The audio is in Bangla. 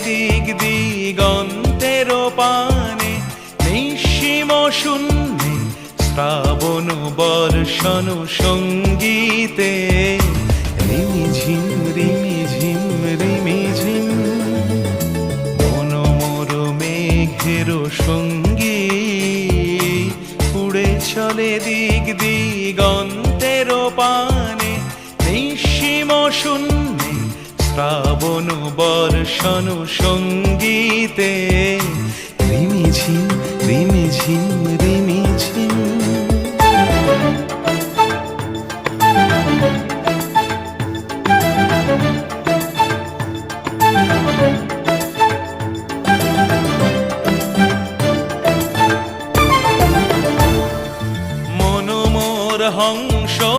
দিক দিগন্তের পানে, নিঃসীম শূন্যে শ্রাবণ বর্ষণ সঙ্গীতে। রিমিঝিম রিমিঝিম রিমিঝিম মন মোর মেঘের সঙ্গী, উড়ে চলে দিক দিগন্তের পানে, নিঃসীম শূন্যে শ্রাবণ বর্ষণ সঙ্গীতে। রিমিঝিম রিমিঝিম রিমি